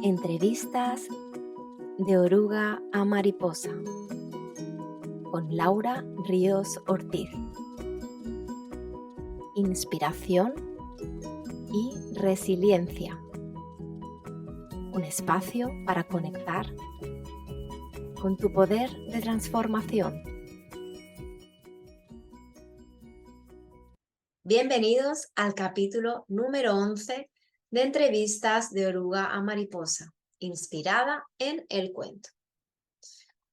Entrevistas de oruga a mariposa con Laura Ríos Ortiz. Inspiración y resiliencia. Un espacio para conectar con tu poder de transformación. Bienvenidos al capítulo número 11 de Entrevistas de oruga a mariposa, inspirada en el cuento.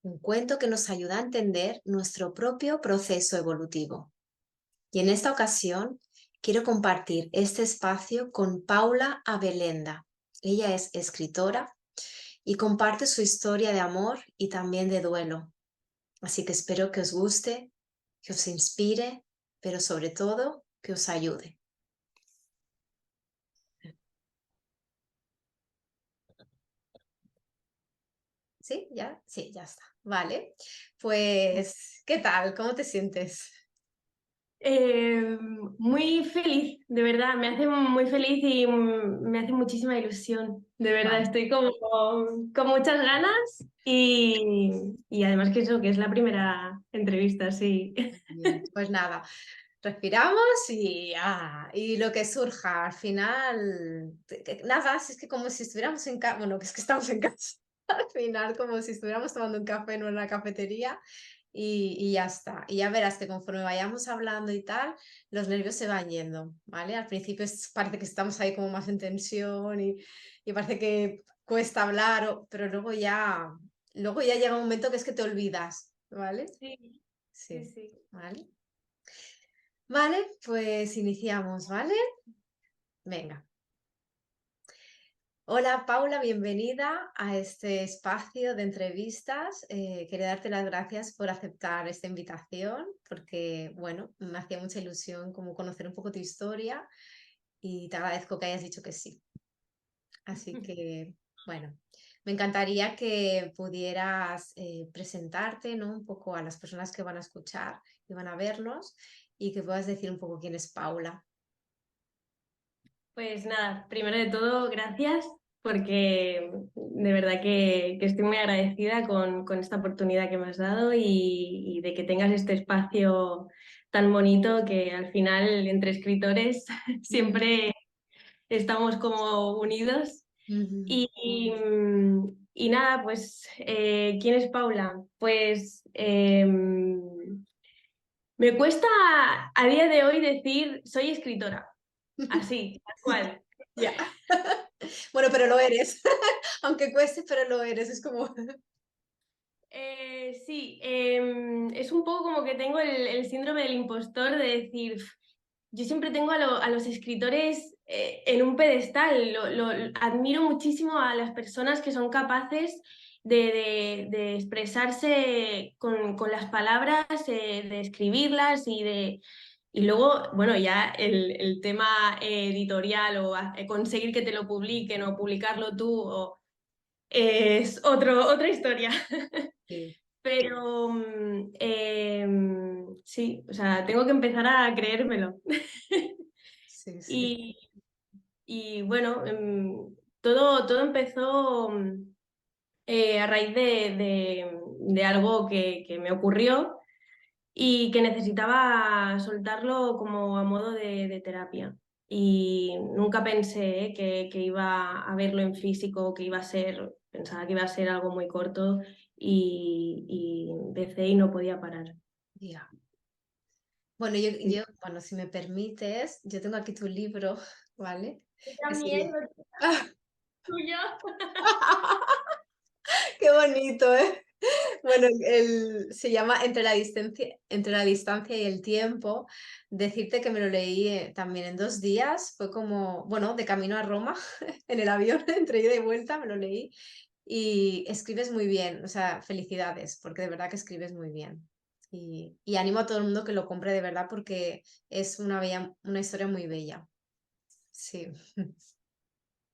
Un cuento que nos ayuda a entender nuestro propio proceso evolutivo. Y en esta ocasión quiero compartir este espacio con Paula Abelenda. Ella es escritora y comparte su historia de amor y también de duelo. Así que espero que os guste, que os inspire, pero sobre todo que os ayude. ¿Sí? ¿Ya? Sí, ya está. Vale. Pues, ¿qué tal? ¿Cómo te sientes? Muy feliz, de verdad, me hace muy feliz y me hace muchísima ilusión, de verdad, Vale. estoy como con muchas ganas y además que eso, que es la primera entrevista, sí. Bien. Pues nada, respiramos y lo que surja. Al final, nada, si es que como si estuviéramos en casa, bueno, que es que estamos en casa. Al final, como si estuviéramos tomando un café en una cafetería y ya está. Y ya verás que conforme vayamos hablando y tal, los nervios se van yendo, ¿vale? Al principio parece que estamos ahí como más en tensión y parece que cuesta hablar, pero luego ya llega un momento que es que te olvidas, ¿vale? Sí, sí, Sí, sí. ¿vale? Vale, pues iniciamos, ¿vale? Venga. Hola Paula, bienvenida a este espacio de entrevistas. Quería darte las gracias por aceptar esta invitación porque, bueno, me hacía mucha ilusión como conocer un poco tu historia y te agradezco que hayas dicho que sí. Así que, bueno, me encantaría que pudieras presentarte, ¿no? Un poco a las personas que van a escuchar y van a vernos y que puedas decir un poco quién es Paula. Pues nada, primero de todo, gracias, porque de verdad que estoy muy agradecida con esta oportunidad que me has dado y de que tengas este espacio tan bonito que al final entre escritores siempre estamos como unidos. Ujú. Y nada, pues, ¿quién es Paula? Pues me cuesta a día de hoy decir soy escritora, así, tal cual. Ya. Bueno, pero lo eres. Aunque cueste, pero lo eres. Es como. Sí, es un poco como que tengo el síndrome del impostor de decir, yo siempre tengo a los escritores en un pedestal, admiro muchísimo a las personas que son capaces de expresarse con las palabras, de escribirlas y luego, bueno, ya el tema editorial o conseguir que te lo publiquen o publicarlo tú es otra historia. Sí, Pero sí, o sea, tengo que empezar a creérmelo. sí, sí. Y, y bueno, todo empezó a raíz de algo que me ocurrió y que necesitaba soltarlo como a modo de terapia. Y nunca pensé que iba a verlo en físico, que iba a ser, pensaba que iba a ser algo muy corto y empecé y no podía parar. Ya. Bueno, Sí. bueno, si me permites, yo tengo aquí tu libro, ¿vale? Yo Que también sería. lo tuyo. Qué bonito, ¿eh? Bueno, se llama entre la distancia y el tiempo. Decirte que me lo leí también en 2 días. Fue como, bueno, de camino a Roma, en el avión, entre ida y vuelta, me lo leí. Y escribes muy bien, o sea, felicidades, porque de verdad que escribes muy bien. Y animo a todo el mundo que lo compre de verdad porque es una historia muy bella. Sí.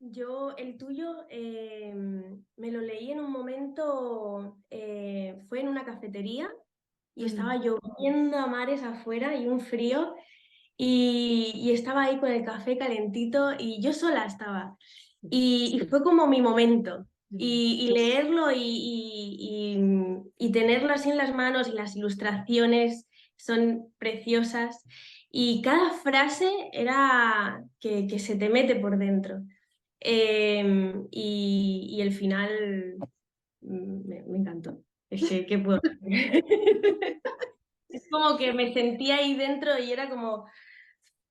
Yo, el tuyo, me lo leí en un momento, fue en una cafetería y Ujú. estaba lloviendo a mares afuera y un frío y estaba ahí con el café calentito y yo sola estaba. y fue como mi momento. Ujú. Y leerlo y tenerlo así en las manos y las ilustraciones son preciosas. Y cada frase era que se te mete por dentro. Y el final me encantó. Es que, ¿qué puedo decir? Es como que me sentía ahí dentro y era como,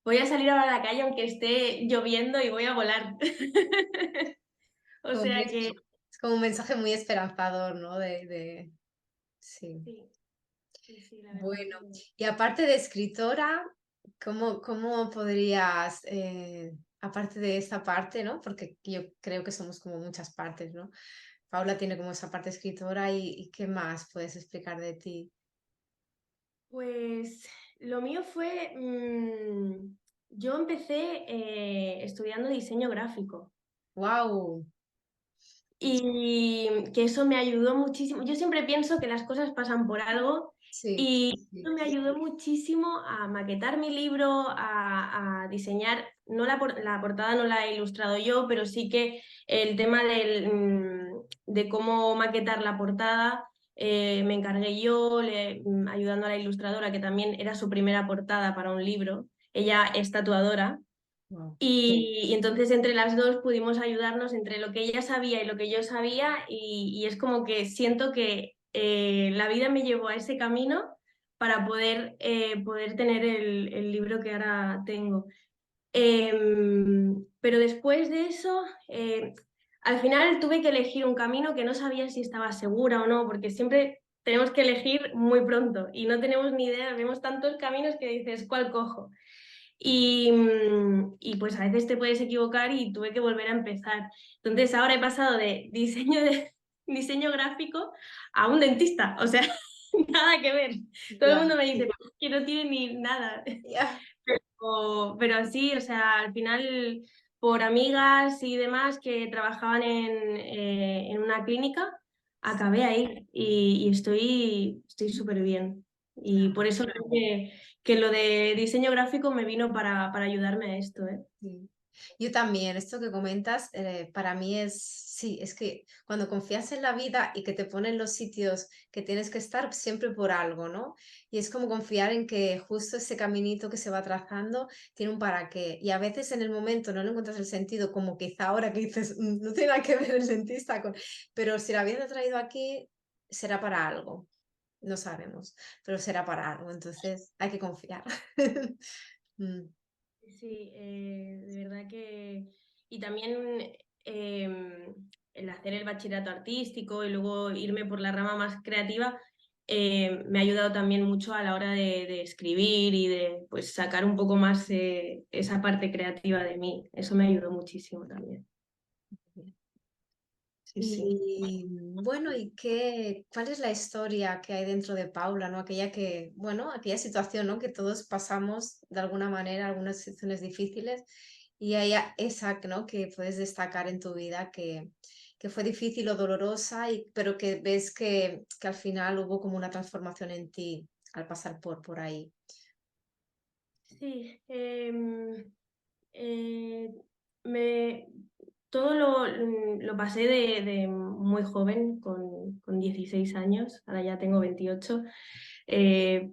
voy a salir ahora a la calle aunque esté lloviendo y voy a volar. O Como sea muy- que es como un mensaje muy esperanzador, ¿no? Sí. sí, sí, sí, la verdad Bueno, que... y aparte de escritora, cómo podrías, aparte de esta parte, ¿no? Porque yo creo que somos como muchas partes, ¿no? Paula tiene como esa parte escritora y ¿qué más puedes explicar de ti? Pues lo mío fue, yo empecé estudiando diseño gráfico ¡Wow! y que eso me ayudó muchísimo. Yo siempre pienso que las cosas pasan por algo Sí, y sí. eso me ayudó muchísimo a maquetar mi libro, a diseñar, no la portada no la he ilustrado yo, pero sí que el tema de cómo maquetar la portada. Me encargué yo, ayudando a la ilustradora, que también era su primera portada para un libro. Ella es tatuadora. Wow. Y entonces entre las dos pudimos ayudarnos entre lo que ella sabía y lo que yo sabía y es como que siento que la vida me llevó a ese camino para poder tener el libro que ahora tengo. Pero después de eso, al final tuve que elegir un camino que no sabía si estaba segura o no, porque siempre tenemos que elegir muy pronto y no tenemos ni idea, vemos tantos caminos que dices, ¿cuál cojo? Y pues a veces te puedes equivocar y tuve que volver a empezar. Entonces ahora he pasado de diseño gráfico a un dentista, o sea, nada que ver. Todo el Ya, mundo me dice que no tiene ni nada. ya. Pero sí, o sea, al final por amigas y demás que trabajaban en una clínica, acabé ahí y estoy súper bien. Y por eso creo que lo de diseño gráfico me vino para ayudarme a esto, ¿eh? Sí. Yo también, esto que comentas, para mí es, sí, es que cuando confías en la vida y que te ponen los sitios que tienes que estar siempre por algo, ¿no? Y es como confiar en que justo ese caminito que se va trazando tiene un para qué. Y a veces en el momento no le encuentras el sentido, como quizá ahora que dices, No tiene nada que ver el dentista con... Pero si la vida te ha traído aquí, será para algo. No sabemos, pero será para algo. Entonces hay que confiar. Mm, Sí, de verdad que... Y también el hacer el bachillerato artístico y luego irme por la rama más creativa me ha ayudado también mucho a la hora de escribir y de pues sacar un poco más esa parte creativa de mí. Eso me ayudó muchísimo también. Sí, sí. Y bueno, cuál es la historia que hay dentro de Paula, ¿no? Aquella que, bueno, aquella situación, ¿no? Que todos pasamos de alguna manera, algunas situaciones difíciles, y hay esa, ¿no? Que puedes destacar en tu vida que fue difícil o dolorosa, pero que ves que al final hubo como una transformación en ti al pasar por ahí. Sí, eh, me, todo lo pasé de muy joven, con 16 años, ahora ya tengo 28,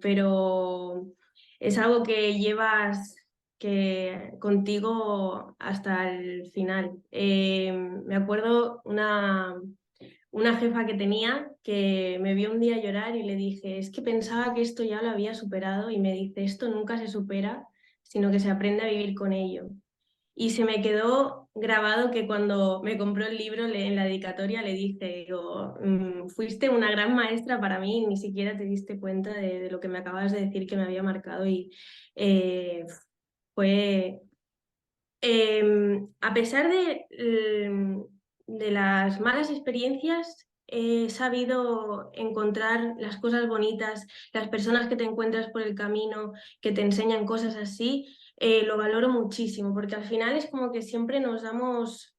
pero es algo que llevas contigo hasta el final. Me acuerdo una jefa que tenía que me vio un día llorar y le dije, es que pensaba que esto ya lo había superado y me dice, esto nunca se supera, sino que se aprende a vivir con ello. Y se me quedó grabado que cuando me compró el libro en la dedicatoria le dije, digo, fuiste una gran maestra para mí y ni siquiera te diste cuenta de lo que me acabas de decir que me había marcado y eh, fue, a pesar de las malas experiencias, he sabido encontrar las cosas bonitas, las personas que te encuentras por el camino, que te enseñan cosas así, lo valoro muchísimo, porque al final es como que siempre damos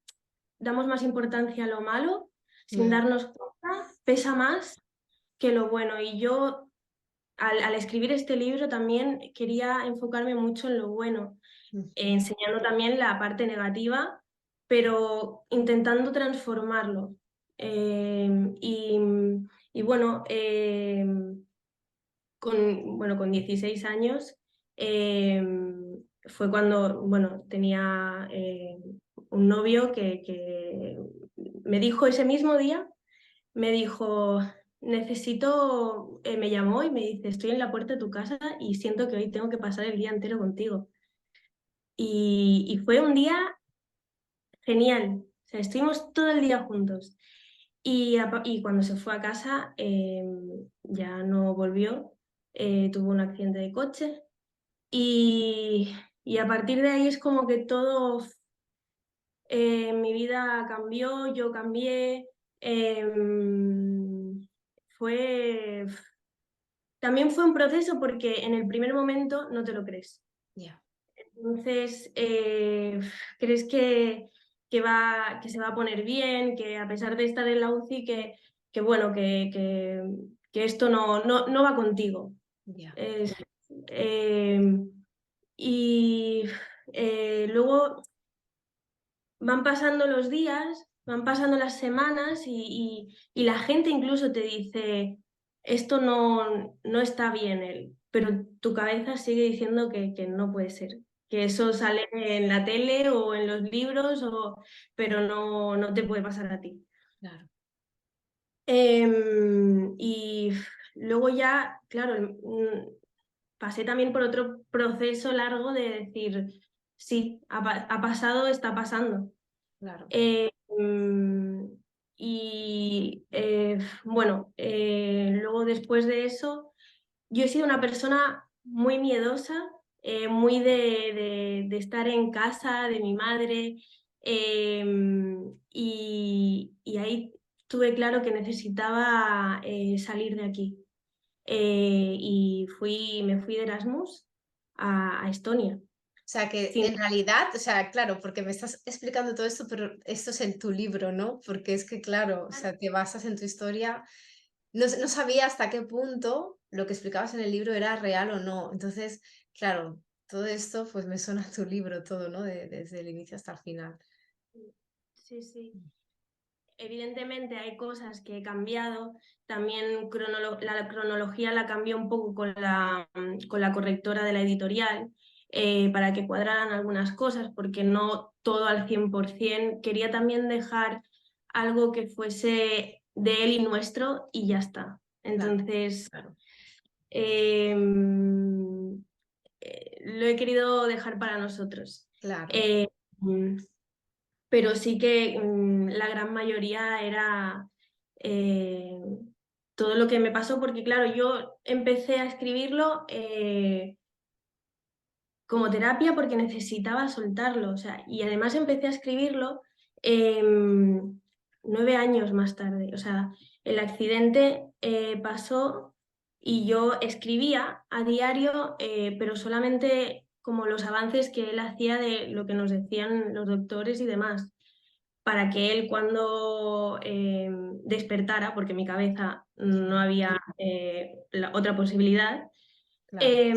más importancia a lo malo, sin Mm, darnos cuenta, pesa más que lo bueno. Y yo, al escribir este libro, también quería enfocarme mucho en lo bueno, ujú, enseñando también la parte negativa pero intentando transformarlo. Y, y bueno, con 16 años fue cuando, bueno, tenía un novio que me dijo ese mismo día, me dijo, necesito, me llamó y me dice, estoy en la puerta de tu casa y siento que hoy tengo que pasar el día entero contigo. Y fue un día genial, o sea, estuvimos todo el día juntos. Y cuando se fue a casa ya no volvió, tuvo un accidente de coche y, y a partir de ahí es como que todo, mi vida cambió, yo cambié. Fue, también fue un proceso porque en el primer momento no te lo crees. Ya, Entonces, crees que se va a poner bien, que a pesar de estar en la UCI, que bueno, que esto no va contigo. ya, Es- eh, y luego van pasando los días, van pasando las semanas y la gente incluso te dice, esto no está bien, pero tu cabeza sigue diciendo que no puede ser, que eso sale en la tele o en los libros, pero no te puede pasar a ti. claro, Y luego ya, claro, pasé también por otro proceso largo de decir, sí, ha pasado, está pasando. claro. Mm, bueno, luego después de eso, yo he sido una persona muy miedosa, muy de estar en casa de mi madre, y ahí tuve claro que necesitaba salir de aquí. Me fui de Erasmus a Estonia. O sea, que Sin en realidad, o sea, claro, porque me estás explicando todo esto, pero esto es en tu libro, ¿no? Porque es que, claro, o sea, te basas en tu historia. No sabía hasta qué punto lo que explicabas en el libro era real o no. Entonces, claro, todo esto, pues me suena a tu libro todo, ¿no? Desde el inicio hasta el final. Sí, sí. Evidentemente hay cosas que he cambiado, también la cronología la cambié un poco con la correctora de la editorial para que cuadraran algunas cosas, porque no todo al 100%. Quería también dejar algo que fuese de él y nuestro y ya está. Claro, Entonces, claro, lo he querido dejar para nosotros. claro, Eh, pero sí que la gran mayoría era eh, todo lo que me pasó, porque claro, yo empecé a escribirlo como terapia porque necesitaba soltarlo, o sea, y además empecé a escribirlo 9 años más tarde, o sea, el accidente pasó y yo escribía a diario, pero solamente como los avances que él hacía de lo que nos decían los doctores y demás para que él cuando despertara, porque en mi cabeza no había la otra posibilidad, claro. eh,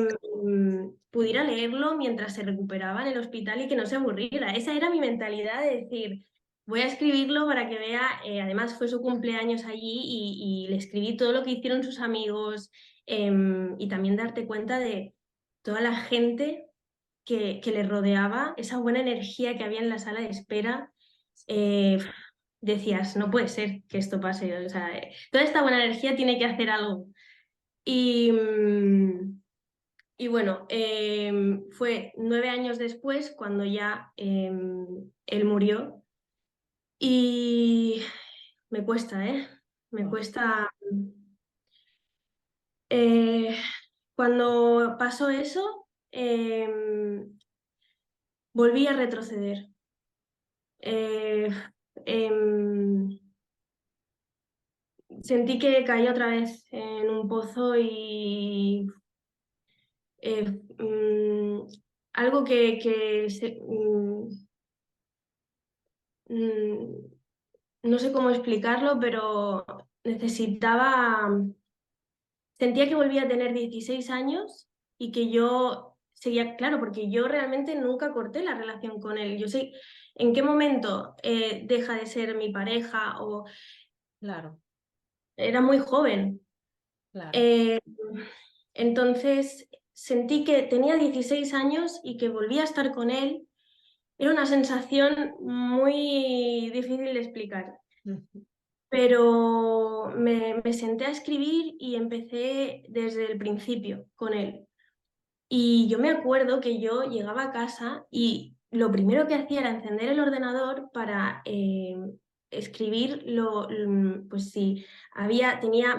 pudiera leerlo mientras se recuperaba en el hospital y que no se aburriera. Esa era mi mentalidad de decir, voy a escribirlo para que vea, además fue su cumpleaños allí y le escribí todo lo que hicieron sus amigos y también darte cuenta de toda la gente que le rodeaba, esa buena energía que había en la sala de espera. eh, Decías, no puede ser que esto pase, o sea, toda esta buena energía tiene que hacer algo. Y, y bueno, fue 9 años después cuando ya él murió y me cuesta, ¿eh? Me Wow. cuesta. eh, Cuando pasó eso, volví a retroceder. Eh, em, Sentí que caí otra vez en un pozo y eh, mm, algo mm, no sé cómo explicarlo, pero necesitaba, sentía que volvía a tener 16 años y que yo seguía, claro, porque yo realmente nunca corté la relación con él. ¿En qué momento deja de ser mi pareja? O Claro, era muy joven. claro. Eh, entonces sentí que tenía 16 años y que volvía a estar con él. Era una sensación muy difícil de explicar, Ujú. pero me senté a escribir y empecé desde el principio con él. Y yo me acuerdo que yo llegaba a casa y lo primero que hacía era encender el ordenador para escribir pues si me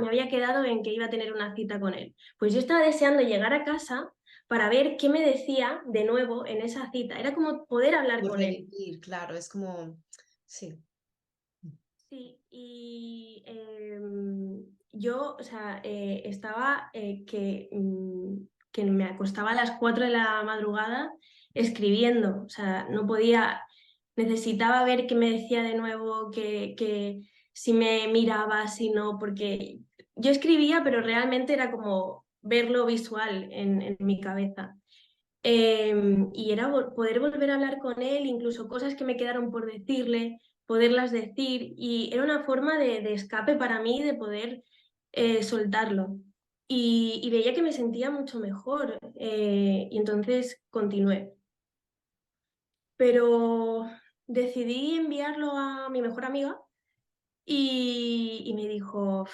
había quedado en que iba a tener una cita con él. Pues yo estaba deseando llegar a casa para ver qué me decía de nuevo en esa cita. Era como poder hablar Por con él. revivir, claro, es como, sí, Sí, y yo, o sea, estaba que me acostaba a las 4 de la madrugada escribiendo, o sea, no podía, necesitaba ver qué me decía de nuevo, que si me miraba, si no, porque yo escribía, pero realmente era como verlo visual en mi cabeza. Y era poder volver a hablar con él, incluso cosas que me quedaron por decirle, poderlas decir, y era una forma de escape para mí de poder soltarlo. Y veía que me sentía mucho mejor, y entonces continué. Pero decidí enviarlo a mi mejor amiga y me dijo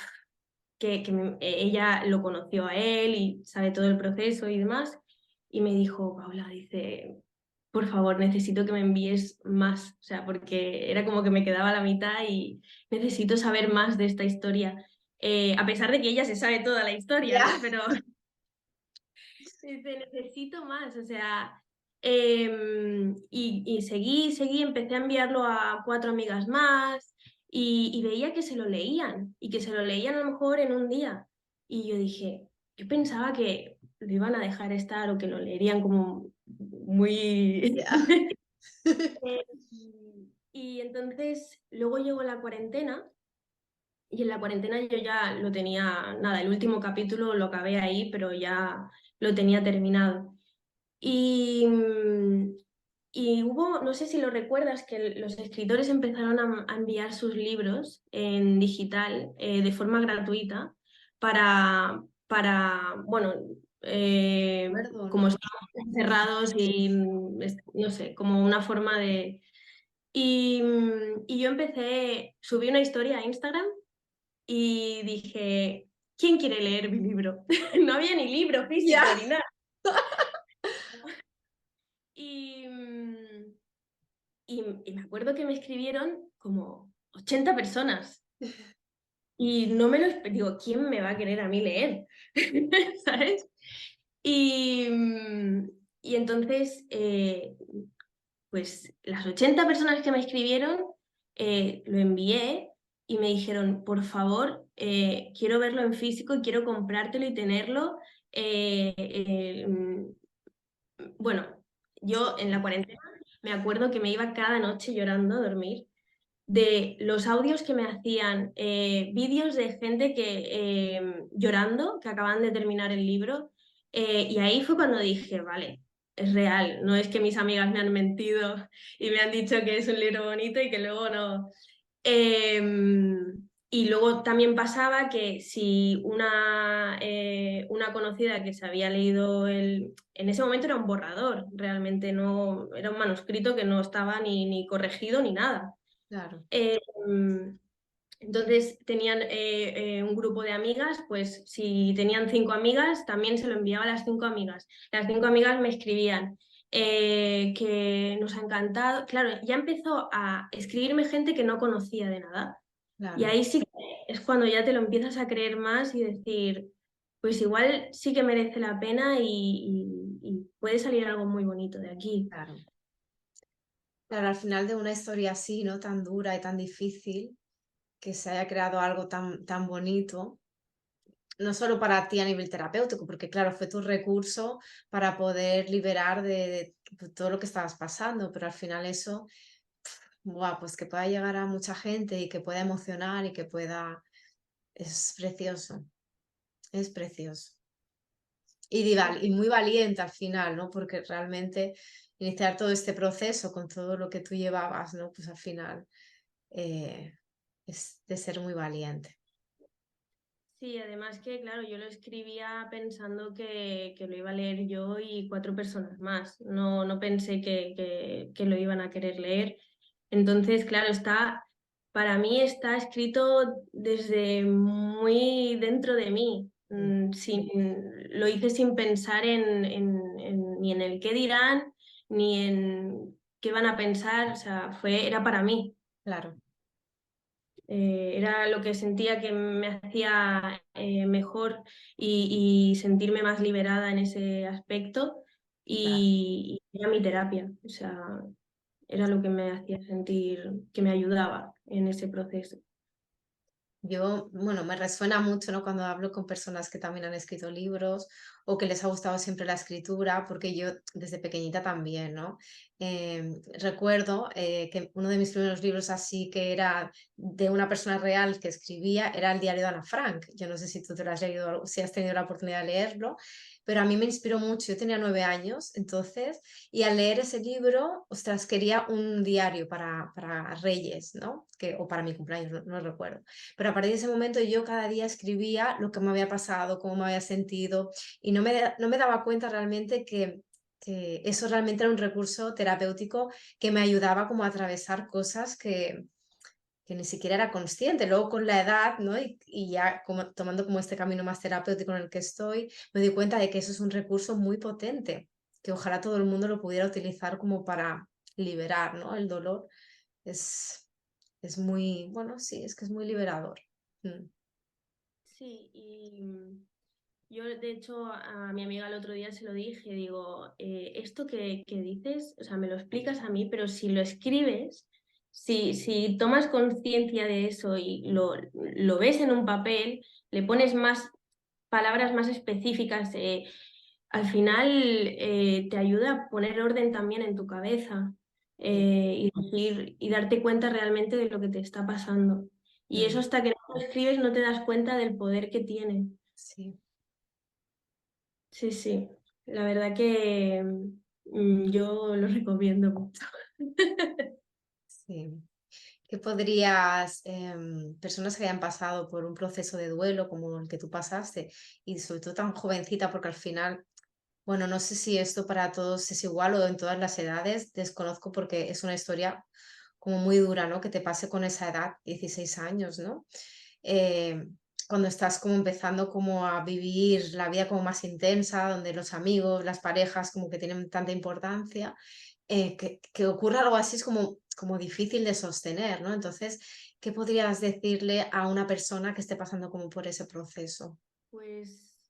que ella lo conoció a él y sabe todo el proceso y demás. Y me dijo, Paula, dice, por favor, necesito que me envíes más, o sea, porque era como que me quedaba la mitad y necesito saber más de esta historia. A pesar de que ella se sabe toda la historia, ya. ¿no? Pero dice, necesito más, o sea, y seguí, empecé a enviarlo a 4 amigas más y veía que se lo leían y que se lo leían a lo mejor en un día. Y yo dije, yo pensaba que lo iban a dejar estar o que lo leerían como muy... Ya. Eh, y entonces luego llegó la cuarentena y en la cuarentena yo ya lo tenía, nada, el último capítulo lo acabé ahí, pero ya lo tenía terminado. Y, y hubo, no sé si lo recuerdas, que los escritores empezaron a enviar sus libros en digital de forma gratuita para bueno, Acuerdo, como ¿no? estábamos encerrados y no sé, como una forma de... Y yo subí una historia a Instagram y dije, ¿quién quiere leer mi libro? No había ni libro Ya. físico ni nada. Y, mm, y me acuerdo que me escribieron como 80 personas. Y no me lo digo, ¿quién me va a querer a mí leer? ¿Sabes? Y, mm, y entonces, pues las 80 personas que me escribieron, lo envié y me dijeron, por favor, quiero verlo en físico y quiero comprártelo y tenerlo. Bueno, yo en la cuarentena me acuerdo que me iba cada noche llorando a dormir de los audios que me hacían, vídeos de gente llorando, que acaban de terminar el libro, y ahí fue cuando dije, vale, es real, no es que mis amigas me han mentido y me han dicho que es un libro bonito y que luego no. Y luego también pasaba que si una conocida que se había leído en ese momento era un borrador, realmente no, era un manuscrito que no estaba ni corregido ni nada. Claro, Eh, entonces tenían un grupo de amigas, pues si tenían 5 amigas, también se lo enviaba a las 5 amigas. Las 5 amigas me escribían que nos ha encantado. Claro, ya empezó a escribirme gente que no conocía de nada. Y claro, ahí sí que es cuando ya te lo empiezas a creer más y decir, pues igual sí que merece la pena y puede salir algo muy bonito de aquí. claro. Claro, al final de una historia así, ¿no? Tan dura y tan difícil, que se haya creado algo tan bonito, no solo para ti a nivel terapéutico, porque claro, fue tu recurso para poder liberar de todo lo que estabas pasando, pero al final eso, guau, pues que pueda llegar a mucha gente y que pueda emocionar y que pueda, es precioso, es precioso. Y muy valiente al final, ¿no? Porque realmente iniciar todo este proceso con todo lo que tú llevabas, ¿no? Pues al final es de ser muy valiente. Sí, además que, claro, yo lo escribía pensando que lo iba a leer yo y 4 personas más. No pensé que lo iban a querer leer. Entonces, claro, para mí está escrito desde muy dentro de mí. Mm, Lo hice sin pensar ni en el qué dirán, ni en qué van a pensar. O sea, era para mí. claro, Era lo que sentía que me hacía mejor y sentirme más liberada en ese aspecto claro. y era mi terapia, o sea, era lo que me hacía sentir que me ayudaba en ese proceso. Yo, bueno, me resuena mucho, ¿no? Cuando hablo con personas que también han escrito libros o que les ha gustado siempre la escritura, porque yo desde pequeñita también, ¿no? Recuerdo que uno de mis primeros libros así que era de una persona real que escribía era el diario de Ana Frank. Yo no sé si tú te lo has leído, si has tenido la oportunidad de leerlo, pero a mí me inspiró mucho. Yo tenía 9 años entonces y al leer ese libro, ostras, quería un diario para Reyes, ¿no? O para mi cumpleaños, no recuerdo. Pero a partir de ese momento yo cada día escribía lo que me había pasado, cómo me había sentido y no me daba cuenta realmente que eso realmente era un recurso terapéutico que me ayudaba como a atravesar cosas que ni siquiera era consciente. Luego con la edad, ¿no? Y ya como, tomando como este camino más terapéutico en el que estoy, me doy cuenta de que eso es un recurso muy potente, que ojalá todo el mundo lo pudiera utilizar como para liberar, ¿no? El dolor es, es muy, bueno, sí, es que es muy liberador. Mm. Sí, y yo de hecho a mi amiga el otro día se lo dije, digo, esto que dices, o sea, me lo explicas a mí, pero si lo escribes, si tomas conciencia de eso y lo ves en un papel, le pones más palabras más específicas, al final te ayuda a poner orden también en tu cabeza Sí, y darte cuenta realmente de lo que te está pasando. Y eso mm, hasta que no lo escribes no te das cuenta del poder que tiene. sí, Sí, sí, la verdad que yo lo recomiendo mucho. sí. ¿Qué podrías, personas que hayan pasado por un proceso de duelo como el que tú pasaste, y sobre todo tan jovencita, porque al final, bueno, no sé si esto para todos es igual o en todas las edades, desconozco porque es una historia como muy dura, ¿no? Que te pase con esa edad, 16 años, ¿no? Eh, cuando estás como empezando como a vivir la vida como más intensa, donde los amigos, las parejas como que tienen tanta importancia, que ocurra algo así es como difícil de sostener, ¿no? Entonces, ¿qué podrías decirle a una persona que esté pasando como por ese proceso? Pues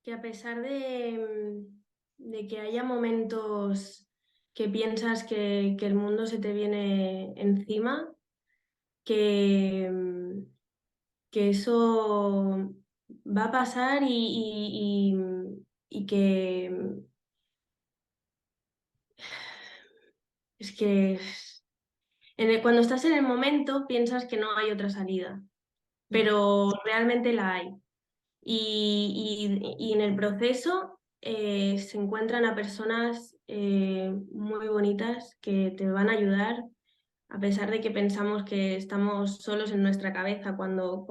que a pesar de que haya momentos que piensas que el mundo se te viene encima, que, mm, que eso va a pasar y que es que cuando estás en el momento piensas que no hay otra salida, Mm, pero realmente la hay. Y en el proceso se encuentran a personas muy bonitas que te van a ayudar, a pesar de que pensamos que estamos solos en nuestra cabeza cuando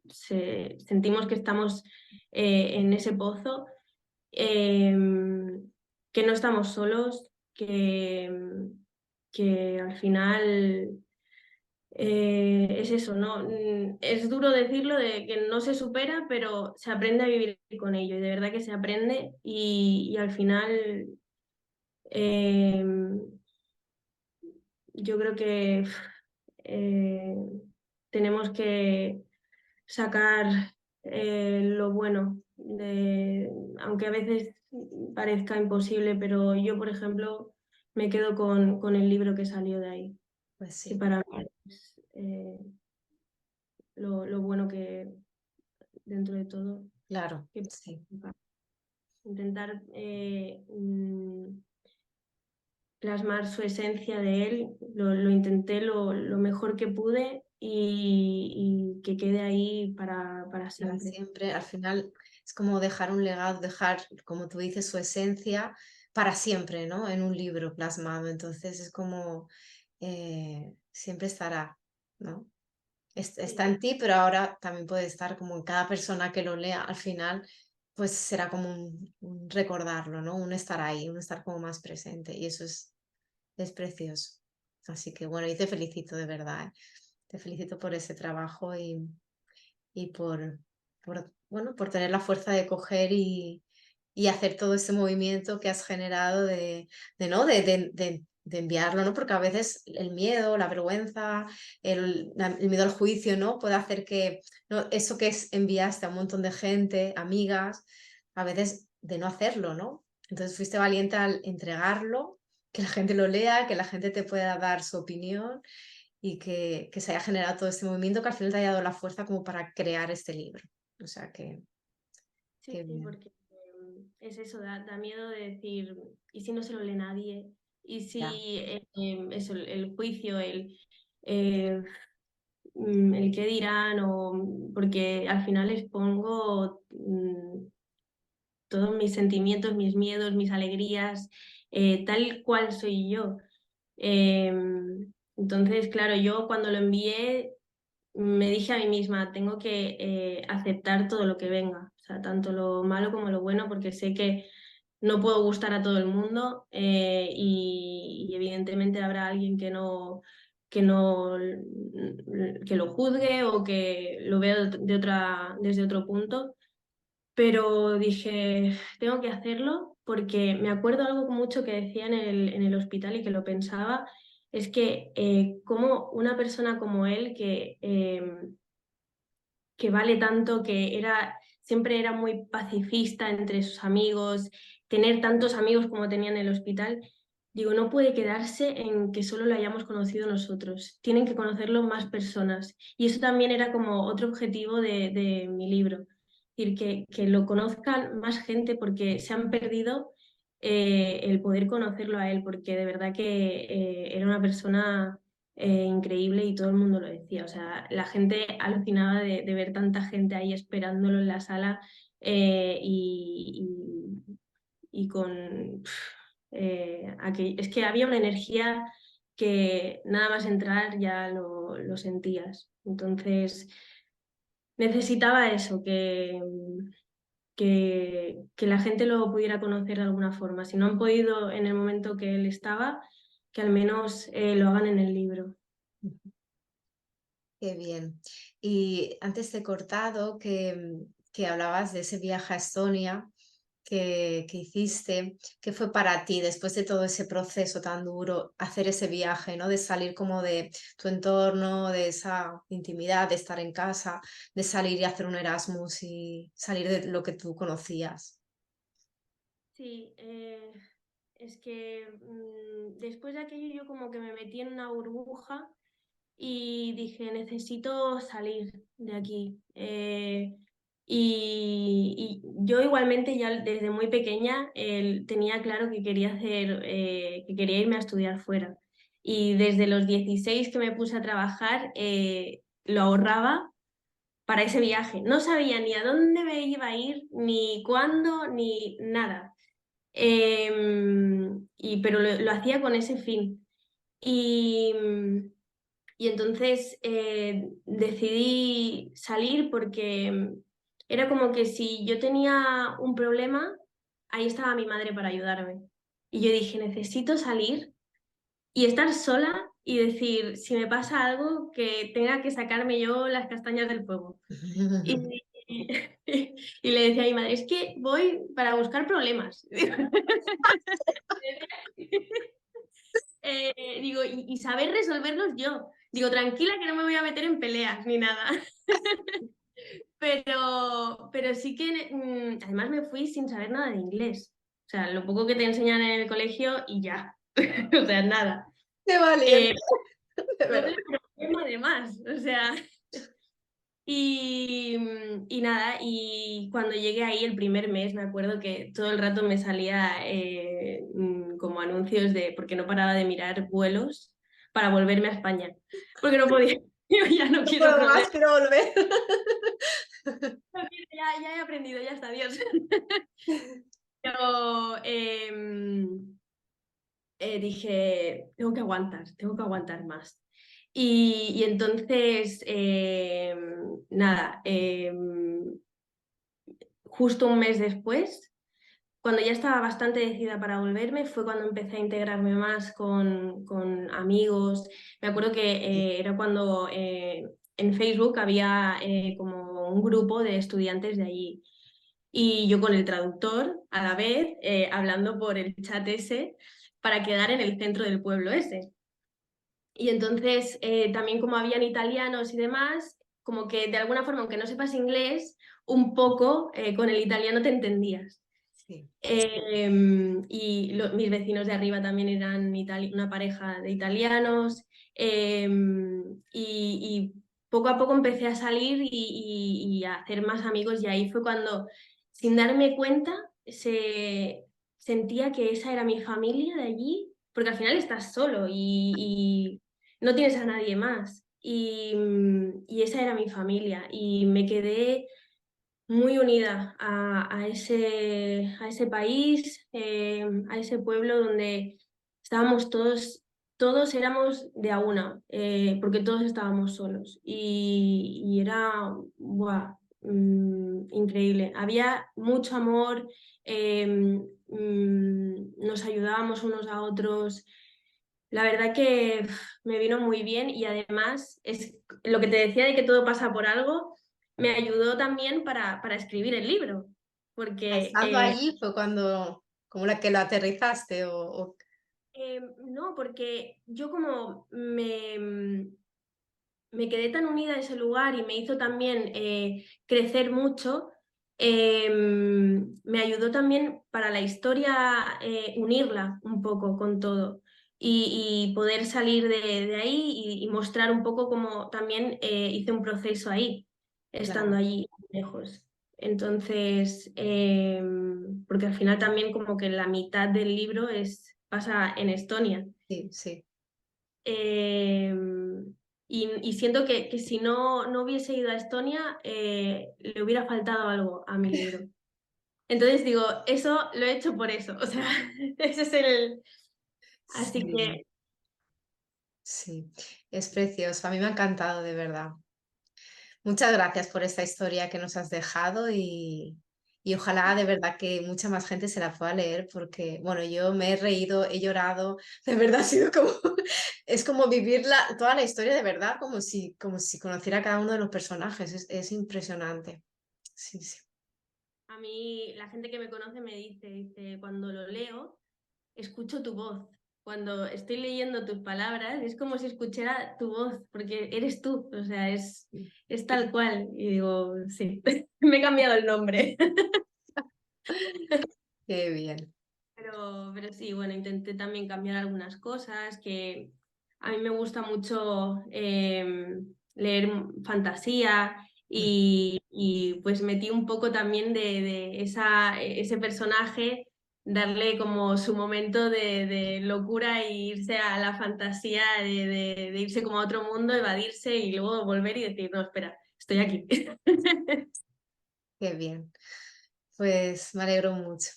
sentimos que estamos en ese pozo, eh, que no estamos solos, que al final es eso, ¿no? Es duro decirlo de que no se supera, pero se aprende a vivir con ello y de verdad que se aprende y al final eh, yo creo que eh, tenemos que sacar lo bueno, aunque a veces parezca imposible, pero yo, por ejemplo, me quedo con el libro que salió de ahí, pues que sí, para mí es lo bueno que dentro de todo, claro, que sí, intentar plasmar su esencia de él, lo intenté lo mejor que pude y que quede ahí para para siempre. siempre. Al final es como dejar un legado, dejar, como tú dices, su esencia, para siempre, ¿no? En un libro plasmado. Entonces es como siempre estará, ¿no? Está Sí, en ti, pero ahora también puede estar como en cada persona que lo lea. Al final, pues será como un recordarlo, ¿no? Un estar ahí, un estar como más presente. Y eso es precioso. Así que bueno, y te felicito de verdad, ¿eh? Te felicito por ese trabajo y bueno, por tener la fuerza de coger y hacer todo ese movimiento que has generado ¿no? De enviarlo, ¿no? Porque a veces el miedo, la vergüenza, el miedo al juicio, ¿no? Puede hacer que, ¿no? Eso que enviaste a un montón de gente, amigas, a veces de no hacerlo, ¿no? Entonces fuiste valiente al entregarlo, que la gente lo lea, que la gente te pueda dar su opinión y que se haya generado todo este movimiento que al final te haya dado la fuerza como para crear este libro. O sea sí, que sí, bien. porque es eso, da miedo de decir, ¿y si no se lo lee nadie? ¿Y Ya. si eso, el juicio, eh, el qué dirán? Porque al final expongo todos mis sentimientos, mis miedos, mis alegrías, tal cual soy yo. Entonces, claro, yo cuando lo envié me dije a mí misma, tengo que aceptar todo lo que venga, o sea, tanto lo malo como lo bueno, porque sé que no puedo gustar a todo el mundo y evidentemente habrá alguien que no, que lo juzgue o que lo vea desde otro punto. Pero dije, tengo que hacerlo porque me acuerdo algo mucho que decía en el hospital y que lo pensaba, es que como una persona como él, que vale tanto, siempre era muy pacifista entre sus amigos, tener tantos amigos como tenía en el hospital, digo, no puede quedarse en que solo lo hayamos conocido nosotros, tienen que conocerlo más personas. Y eso también era como otro objetivo de mi libro, es decir, que lo conozcan más gente porque se han perdido el poder conocerlo a él, porque de verdad que era una persona increíble y todo el mundo lo decía. O sea, la gente alucinaba de ver tanta gente ahí esperándolo en la sala y con... es que había una energía que nada más entrar ya lo sentías. Entonces necesitaba eso, que la gente lo pudiera conocer de alguna forma. Si no han podido en el momento que él estaba, que al menos lo hagan en el libro. Qué bien. Y antes te he cortado que hablabas de ese viaje a Estonia que hiciste, que fue para ti después de todo ese proceso tan duro, hacer ese viaje, ¿no? De salir como de tu entorno, de esa intimidad, de estar en casa, de salir y hacer un Erasmus y salir de lo que tú conocías. Sí, es que después de aquello yo como que me metí en una burbuja y dije, necesito salir de aquí. Y yo igualmente ya desde muy pequeña tenía claro que quería que quería irme a estudiar fuera. Y desde los 16 que me puse a trabajar, lo ahorraba para ese viaje. No sabía ni a dónde me iba a ir, ni cuándo, ni nada. Pero lo hacía con ese fin. Y, y entonces decidí salir porque era como que si yo tenía un problema, ahí estaba mi madre para ayudarme. Y yo dije, necesito salir y estar sola y decir, si me pasa algo, que tenga que sacarme yo las castañas del fuego. Y, y le decía a mi madre, es que voy para buscar problemas. Digo, y saber resolverlos yo. Digo, tranquila que no me voy a meter en peleas ni nada. Pero sí que, además me fui sin saber nada de inglés. O sea, lo poco que te enseñan en el colegio y ya. O sea, nada. ¡Qué valiente! Eh, De doble verdad. problema además. O sea, y nada, y cuando llegué ahí el primer mes, me acuerdo que todo el rato me salía como anuncios porque no paraba de mirar vuelos para volverme a España, porque no podía, yo ya no No quiero puedo más, problemas, quiero volver. ya he aprendido, ya está, adiós. Pero dije, tengo que aguantar más. Y entonces, nada, justo un mes después, cuando ya estaba bastante decidida para volverme, fue cuando empecé a integrarme más con amigos. Me acuerdo que era cuando en Facebook había como un grupo de estudiantes de allí. Y yo con el traductor a la vez, hablando por el chat ese, para quedar en el centro del pueblo ese. Y entonces, también como habían italianos y demás, como que de alguna forma, aunque no sepas inglés, un poco con el italiano te entendías. Sí, Mis vecinos de arriba también eran una pareja de italianos. Y poco a poco empecé a salir y a hacer más amigos y ahí fue cuando, sin darme cuenta, sentía que esa era mi familia de allí, porque al final estás solo y no tienes a nadie más. Y esa era mi familia y me quedé muy unida a ese país, a ese pueblo donde estábamos todos éramos de a una, porque todos estábamos solos. Y era, buah, increíble. Había mucho amor, nos ayudábamos unos a otros. La verdad que me vino muy bien y además es lo que te decía de que todo pasa por algo, me ayudó también para escribir el libro, porque estando allí fue cuando, como la que lo aterrizaste no, porque yo como me quedé tan unida a ese lugar y me hizo también crecer mucho, me ayudó también para la historia unirla un poco con todo y poder salir de ahí y mostrar un poco cómo también hice un proceso ahí, estando claro, allí lejos. Entonces, porque al final también como que la mitad del libro pasa en Estonia. sí, sí. Eh, y siento que si no hubiese ido a Estonia, le hubiera faltado algo a mi libro. Entonces digo, eso lo he hecho por eso. O sea, ese es el... Así Sí, que sí, es precioso. A mí me ha encantado, de verdad. Muchas gracias por esta historia que nos has dejado y ojalá de verdad que mucha más gente se la pueda leer porque, bueno, yo me he reído, he llorado, de verdad ha sido como, es como vivir toda la historia de verdad, como si conociera a cada uno de los personajes, es impresionante. Sí, sí. a mí la gente que me conoce me dice, cuando lo leo, escucho tu voz. Cuando estoy leyendo tus palabras, es como si escuchara tu voz, porque eres tú, o sea, es tal cual. Y digo, sí, me he cambiado el nombre. Qué bien. Pero sí, bueno, intenté también cambiar algunas cosas, que a mí me gusta mucho leer fantasía y pues metí un poco también de ese personaje, darle como su momento de locura e irse a la fantasía, de irse como a otro mundo, evadirse y luego volver y decir, no, espera, estoy aquí. Qué bien. Pues me alegro mucho.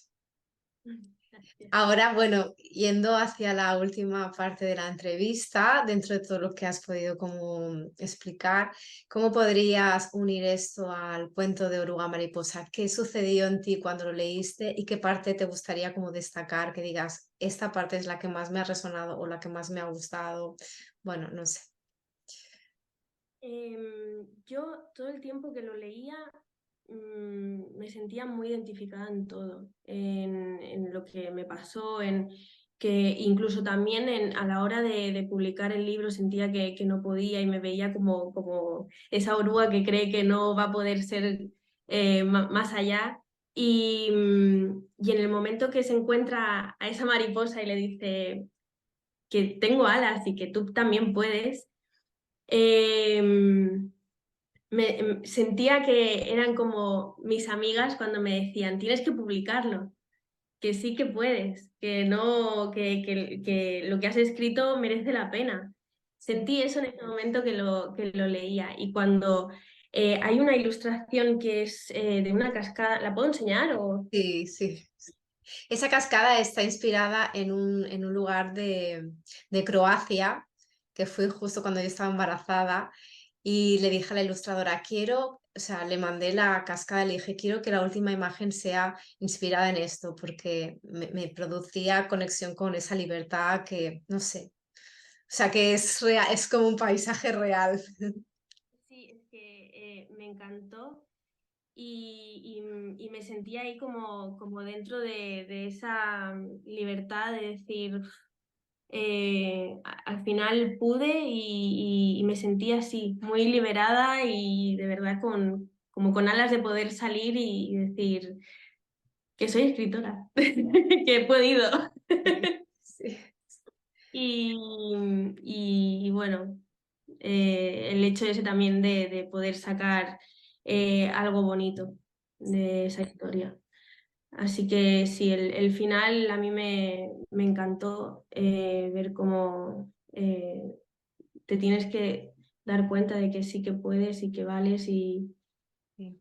Gracias. Ahora, bueno, yendo hacia la última parte de la entrevista, dentro de todo lo que has podido como explicar, ¿cómo podrías unir esto al cuento de Oruga Mariposa? ¿Qué sucedió en ti cuando lo leíste y qué parte te gustaría como destacar? Que digas, esta parte es la que más me ha resonado o la que más me ha gustado. Bueno, no sé. Yo todo el tiempo que lo leía me sentía muy identificada en todo, en lo que me pasó, en que incluso también a la hora de publicar el libro sentía que no podía y me veía como esa oruga que cree que no va a poder ser más allá. Y en el momento que se encuentra a esa mariposa y le dice que tengo alas y que tú también puedes, em, sentía que eran como mis amigas cuando me decían, tienes que publicarlo, que sí que puedes, que no, que lo que has escrito merece la pena. Sentí eso en ese momento que lo leía. Y cuando hay una ilustración que es de una cascada, ¿la puedo enseñar? O... Sí, sí. Esa cascada está inspirada en un lugar de Croacia, que fui justo cuando yo estaba embarazada, y le dije a la ilustradora, quiero, o sea, le mandé la cascada, le dije, quiero que la última imagen sea inspirada en esto, porque me producía conexión con esa libertad que, no sé, o sea, que es real, es como un paisaje real. Sí, es que me encantó y me sentía ahí como dentro de esa libertad de decir, al final pude y me sentí así, muy liberada y de verdad como con alas de poder salir y decir que soy escritora, que he podido. Sí, sí, Y, y bueno, el hecho ese también de poder sacar algo bonito de esa historia. Así que sí, el final a mí me encantó ver cómo te tienes que dar cuenta de que sí que puedes y que vales y sí.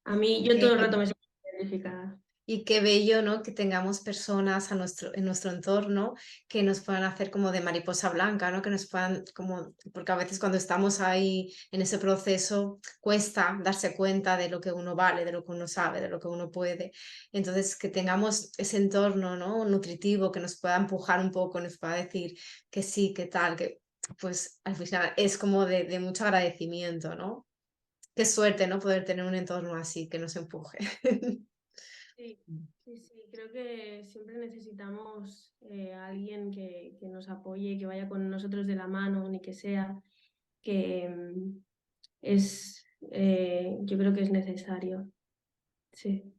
a mí yo todo el rato me siento identificada. Y qué bello, ¿no? Que tengamos personas en nuestro entorno que nos puedan hacer como de mariposa blanca, ¿no? Que nos puedan como, porque a veces cuando estamos ahí en ese proceso cuesta darse cuenta de lo que uno vale, de lo que uno sabe, de lo que uno puede. Entonces, que tengamos ese entorno, ¿no? Nutritivo, que nos pueda empujar un poco, nos pueda decir que sí, que tal, que pues al final es como de mucho agradecimiento, ¿no? Qué suerte, ¿no? Poder tener un entorno así que nos empuje. Sí, sí, sí, creo que siempre necesitamos a alguien que nos apoye, que vaya con nosotros de la mano, ni que sea, que es, yo creo que es necesario. Sí.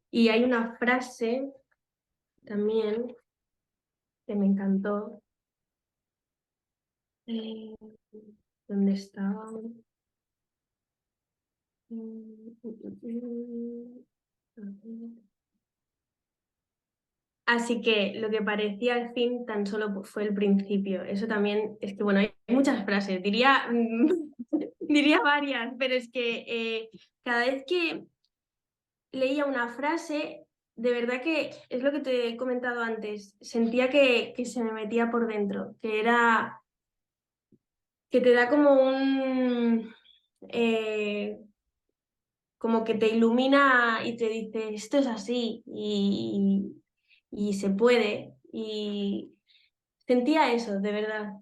Y hay una frase también que me encantó. Eh, ¿Dónde estaba? A ver. Así que lo que parecía el fin tan solo fue el principio. Eso también es que, bueno, hay muchas frases, diría, diría varias, pero es que cada vez que leía una frase, de verdad que es lo que te he comentado antes, sentía que se me metía por dentro, que era, que te da como un, como que te ilumina y te dice, esto es así y se puede. Y sentía eso, de verdad.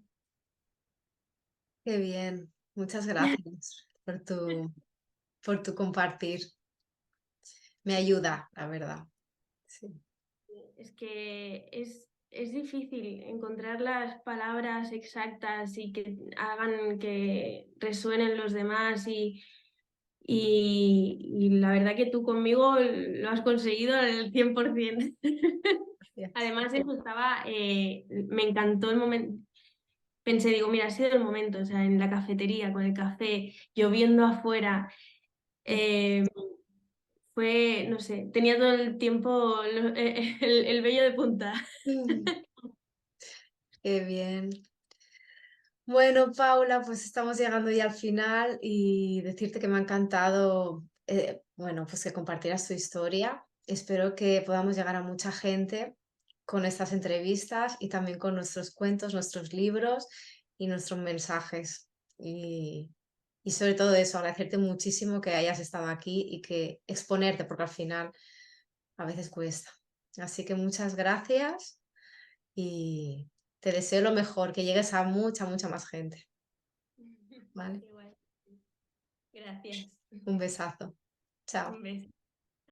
Qué bien, muchas gracias por tu compartir. Me ayuda, la verdad. Sí, Es que es difícil encontrar las palabras exactas y que hagan que resuenen los demás y la verdad que tú conmigo lo has conseguido al 100%. gracias. Además, eso estaba, me encantó el momento. Pensé, digo, mira, ha sido el momento, o sea, en la cafetería, con el café, lloviendo afuera, eh, fue, no sé, tenía todo el tiempo el vello de punta. Mm, qué bien. Bueno, Paula, pues estamos llegando ya al final y decirte que me ha encantado, bueno, pues que compartieras tu historia. Espero que podamos llegar a mucha gente con estas entrevistas y también con nuestros cuentos, nuestros libros y nuestros mensajes. Y sobre todo eso, agradecerte muchísimo que hayas estado aquí y que exponerte, porque al final a veces cuesta. Así que muchas gracias y te deseo lo mejor, que llegues a mucha más gente. ¿Vale? Qué guay. Gracias. Un besazo. Chao. Un beso.